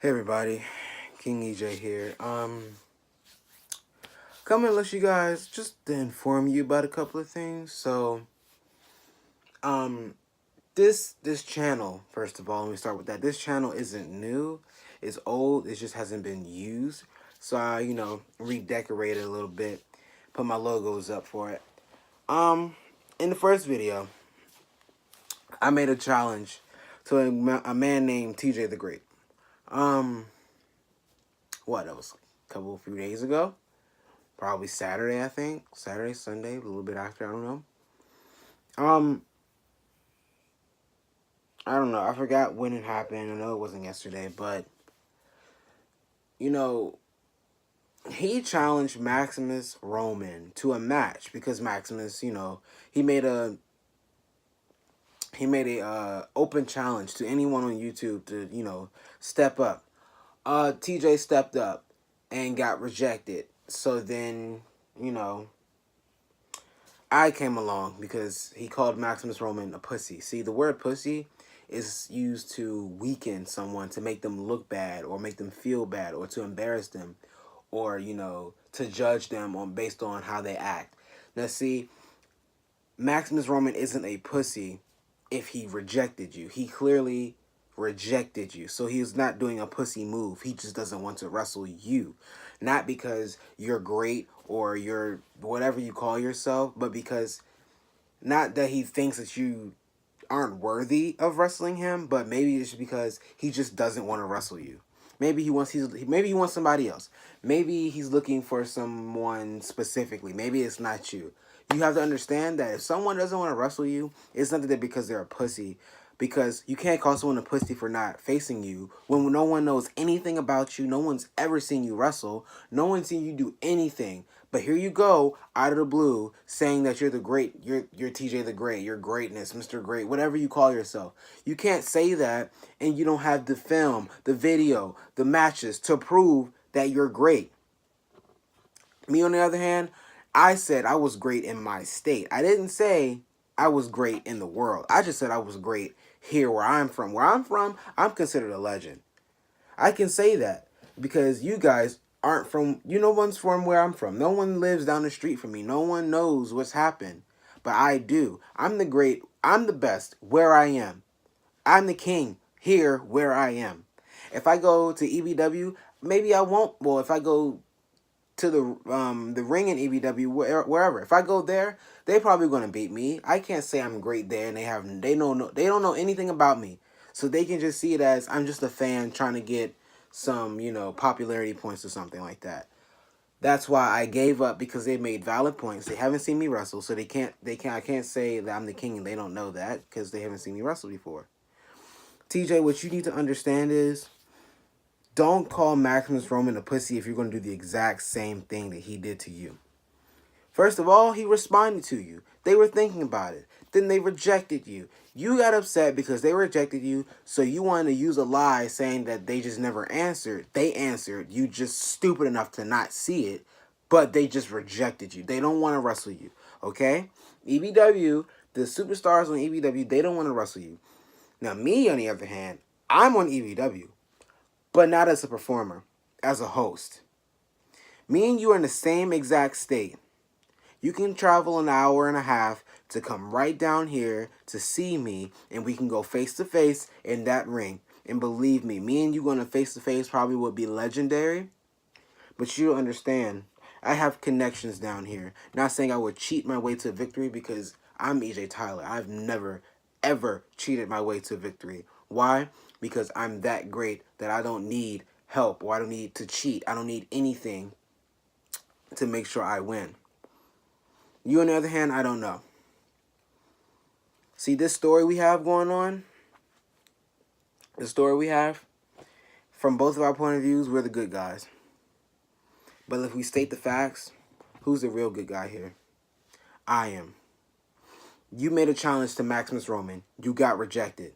Hey everybody, King EJ here. Coming to let you guys just to inform you about a couple of things. So, um, this channel, first of all, let me start with that. This channel isn't new. It's old. It just hasn't been used. So I, redecorated a little bit, put my logos up for it. In the first video, I made a challenge to a man named TJ the Great. Um, that was a few days ago. Probably Saturday, I think. Saturday, Sunday, a little bit after, I don't know. Um, I don't know. I forgot when it happened. I know it wasn't yesterday, but you know, he challenged Maximus Roman to a match because Maximus, he made a open challenge to anyone on YouTube to, step up. TJ stepped up and got rejected. So then, you know, I came along because he called Maximus Roman a pussy. See, the word pussy is used to weaken someone, to make them look bad or make them feel bad or to embarrass them or, to judge them based on how they act. Now, see, Maximus Roman isn't a pussy if he rejected you. He clearly rejected you. So he's not doing a pussy move. He just doesn't want to wrestle you. Not because you're great or you're whatever you call yourself, but because not that he thinks that you aren't worthy of wrestling him, but maybe it's because he just doesn't want to wrestle you. Maybe he wants somebody else. Maybe he's looking for someone specifically. Maybe it's not you. You have to understand that if someone doesn't want to wrestle you, it's not that because they're a pussy. Because you can't call someone a pussy for not facing you when no one knows anything about you. No one's ever seen you wrestle. No one's seen you do anything. But here you go, out of the blue, saying that you're TJ the Great, your greatness, Mr. Great, whatever you call yourself. You can't say that and you don't have the film, the video, the matches to prove that you're great. Me, on the other hand, I said I was great in my state. I didn't say I was great in the world. I just said I was great here where I'm from. Where I'm from, I'm considered a legend. I can say that because you guys aren't from, no one's from where I'm from. No one lives down the street from me. No one knows what's happened. But I do. I'm the great, I'm the best where I am. I'm the king here where I am. If I go to EBW, maybe I won't. Well, if I go to the ring in EBW, wherever, if I go there, they probably gonna beat me. I can't say I'm great there, and they don't know anything about me, so they can just see it as I'm just a fan trying to get some popularity points or something like that. That's why I gave up because they made valid points. They haven't seen me wrestle, so I can't say that I'm the king and they don't know that because they haven't seen me wrestle before. TJ, what you need to understand is don't call Maximus Roman a pussy if you're going to do the exact same thing that he did to you. First of all, he responded to you. They were thinking about it. Then they rejected you. You got upset because they rejected you, so you wanted to use a lie saying that they just never answered. They answered. You just stupid enough to not see it, but they just rejected you. They don't want to wrestle you, okay? EBW, the superstars on EBW, they don't want to wrestle you. Now, me, on the other hand, I'm on EBW, but not as a performer, as a host. Me and you are in the same exact state. You can travel an hour and a half to come right down here to see me, and we can go face to face in that ring. And believe me and you going to face to face probably would be legendary. But you don't understand. I have connections down here. Not saying I would cheat my way to victory because I'm EJ Tyler. I've never, ever cheated my way to victory. Why? Because I'm that great that I don't need help or I don't need to cheat. I don't need anything to make sure I win. You, on the other hand, I don't know. See, this story we have going on, the story we have, from both of our point of views, we're the good guys. But if we state the facts, who's the real good guy here? I am. You made a challenge to Maximus Roman. You got rejected.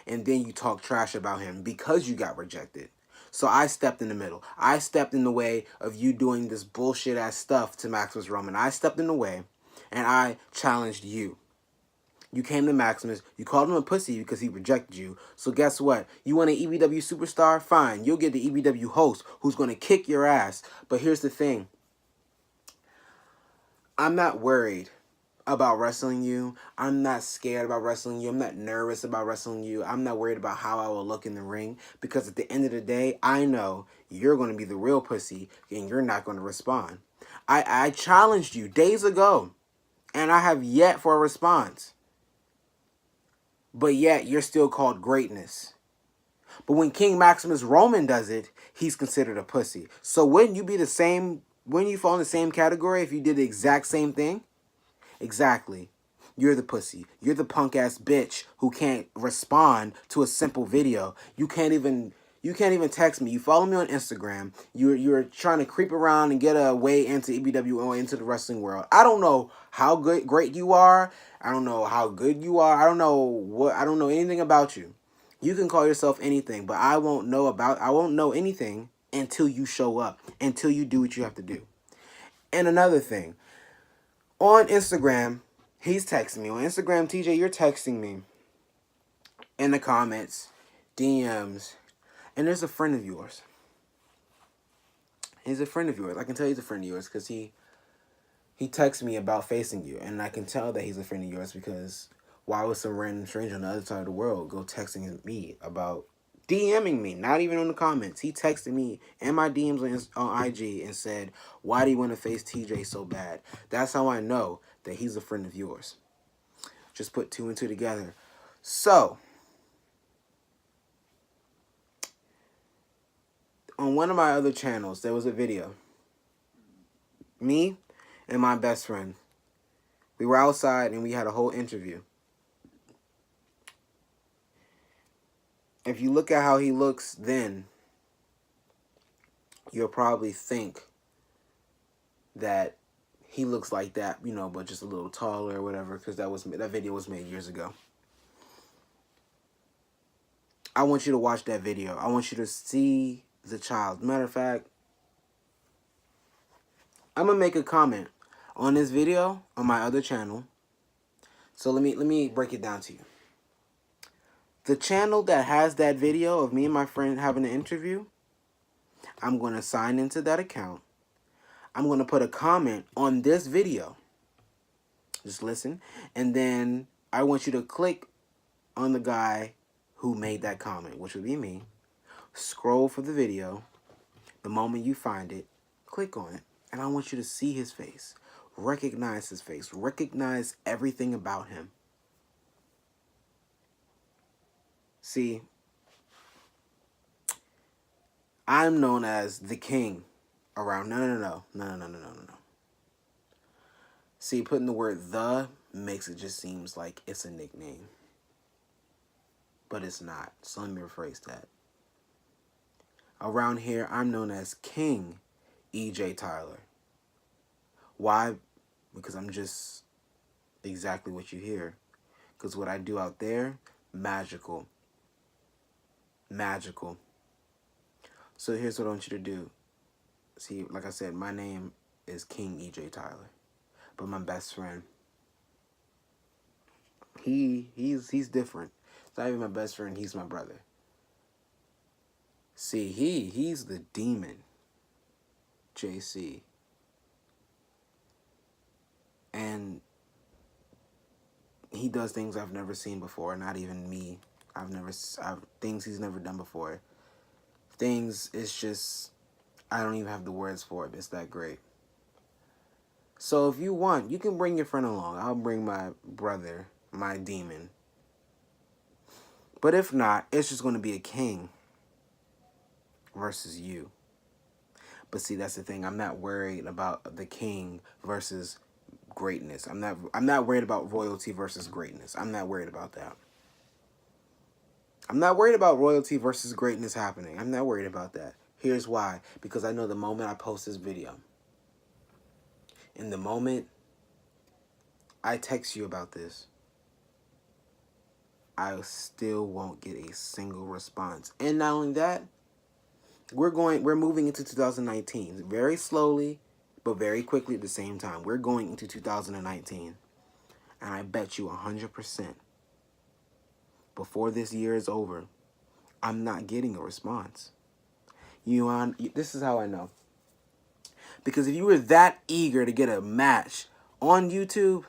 And then you talk trash about him because you got rejected. So I stepped in the middle. I stepped in the way of you doing this bullshit ass stuff to Maximus Roman. I stepped in the way and I challenged you. You came to Maximus. You called him a pussy because he rejected you. So guess what? You want an EBW superstar? Fine. You'll get the EBW host who's going to kick your ass. But here's the thing. I'm not worried about wrestling you. I'm not scared about wrestling you. I'm not nervous about wrestling you. I'm not worried about how I will look in the ring. Because at the end of the day, I know you're going to be the real pussy and you're not going to respond. I challenged you days ago. And I have yet for a response. But yet, you're still called greatness. But when King Maximus Roman does it, he's considered a pussy. So wouldn't you be the same, wouldn't you fall in the same category if you did the exact same thing? Exactly. You're the pussy. You're the punk ass bitch who can't respond to a simple video. You can't even text me. You follow me on Instagram. You're trying to creep around and get a way into EBW or into the wrestling world. I don't know how great you are. I don't know how good you are. I don't know anything about you. You can call yourself anything, but I won't know anything until you show up, until you do what you have to do. And another thing, on Instagram, he's texting me. On Instagram, TJ, you're texting me in the comments, DMs, and there's a friend of yours. He's a friend of yours. I can tell he's a friend of yours because he texts me about facing you, and I can tell that he's a friend of yours because why would some random stranger on the other side of the world go texting me about DMing me, not even on the comments. He texted me in my DMs on IG and said, why do you want to face TJ so bad? That's how I know that he's a friend of yours. Just put two and two together. So, on one of my other channels, there was a video. Me and my best friend. We were outside and we had a whole interview. If you look at how he looks then, you'll probably think that he looks like that, but just a little taller or whatever, because that video was made years ago. I want you to watch that video. I want you to see the child. Matter of fact, I'm gonna make a comment on this video on my other channel. So let me break it down to you. The channel that has that video of me and my friend having an interview, I'm going to sign into that account. I'm going to put a comment on this video. Just listen. And then I want you to click on the guy who made that comment, which would be me. Scroll for the video. The moment you find it, click on it. And I want you to see his face. Recognize his face. Recognize everything about him. See, I'm known as the king around. No. See, putting the word the makes it just seems like it's a nickname. But it's not. So let me rephrase that. Around here, I'm known as King E.J. Tyler. Why? Because I'm just exactly what you hear. Because what I do out there, magical. Magical. So here's what I want you to do. See, like I said, my name is King E.J. Tyler. But my best friend, he's different. It's not even my best friend, he's my brother. See, he's the demon, JC. And he does things I've never seen before, not even me. Things he's never done before. Things, it's just, I don't even have the words for it. It's that great. So if you want, you can bring your friend along. I'll bring my brother, my demon. But if not, it's just going to be a king versus you. But see, that's the thing. I'm not worried about the king versus greatness. I'm not worried about royalty versus greatness. I'm not worried about that. I'm not worried about royalty versus greatness happening. I'm not worried about that. Here's why. Because I know the moment I post this video, in the moment I text you about this, I still won't get a single response. And not only that, we're moving into 2019 very slowly, but very quickly at the same time. We're going into 2019. And I bet you 100% before this year is over, I'm not getting a response. This is how I know. Because if you were that eager to get a match on YouTube,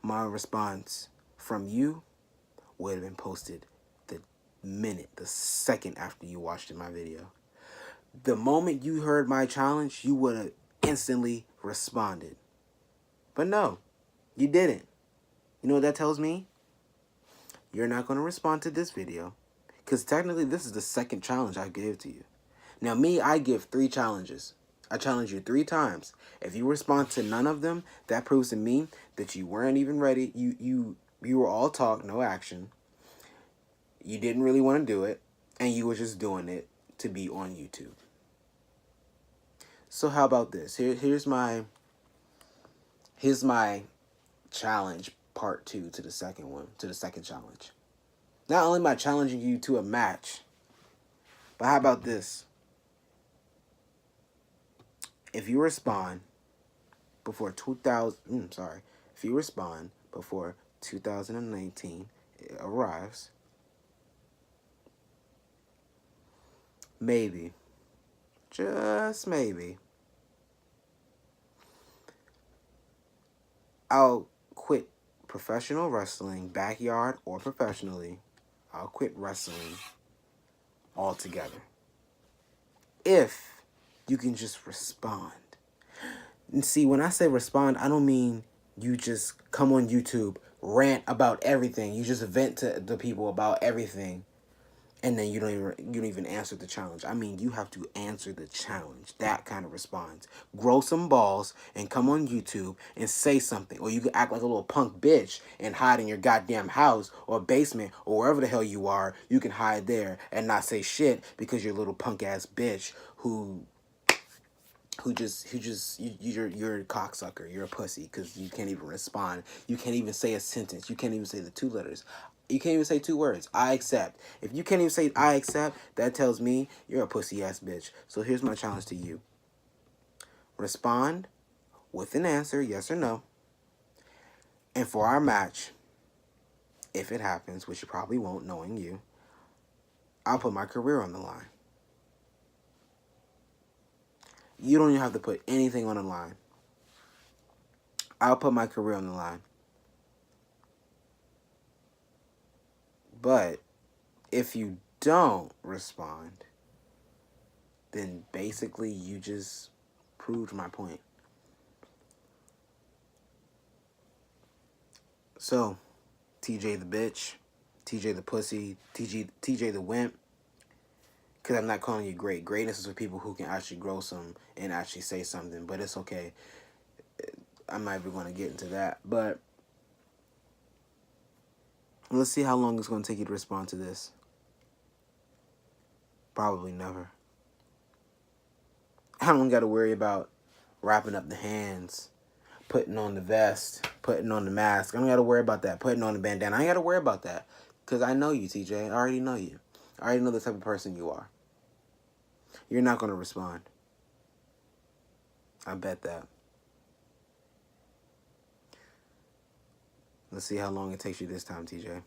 my response from you would have been posted the second after you watched my video. The moment you heard my challenge, you would have instantly responded. But no, you didn't. You know what that tells me? You're not going to respond to this video. Because technically, this is the second challenge I gave to you. Now, me, I give 3 challenges. I challenge you 3 times. If you respond to none of them, that proves to me that you weren't even ready. You were all talk, no action. You didn't really want to do it. And you were just doing it to be on YouTube. So how about this? Here's my challenge part 2 to the second one, to the second challenge. Not only am I challenging you to a match, but how about this? If you respond before 2019 arrives, maybe, just maybe, I'll quit professional wrestling, backyard or professionally. I'll quit wrestling altogether. If you can just respond. And see, when I say respond, I don't mean you just come on YouTube, rant about everything. You just vent to the people about everything. And then you don't even answer the challenge. I mean, you have to answer the challenge. That kind of response. Grow some balls and come on YouTube and say something. Or you can act like a little punk bitch and hide in your goddamn house or basement or wherever the hell you are. You can hide there and not say shit because you're a little punk ass bitch you're a cocksucker. You're a pussy because you can't even respond. You can't even say a sentence. You can't even say the 2 letters. You can't even say 2 words. I accept. If you can't even say I accept, that tells me you're a pussy ass bitch. So here's my challenge to you. Respond with an answer, yes or no. And for our match, if it happens, which you probably won't knowing you, I'll put my career on the line. You don't even have to put anything on the line. I'll put my career on the line. But if you don't respond, then basically you just proved my point. So, TJ the bitch, TJ the pussy, TJ the wimp, because I'm not calling you great. Greatness is for people who can actually grow some and actually say something, but it's okay. I'm not even going to get into that, but let's see how long it's going to take you to respond to this. Probably never. I don't got to worry about wrapping up the hands, putting on the vest, putting on the mask. I don't got to worry about that. Putting on the bandana. I ain't got to worry about that. Because I know you, TJ. I already know you. I already know the type of person you are. You're not going to respond. I bet that. Let's see how long it takes you this time, TJ.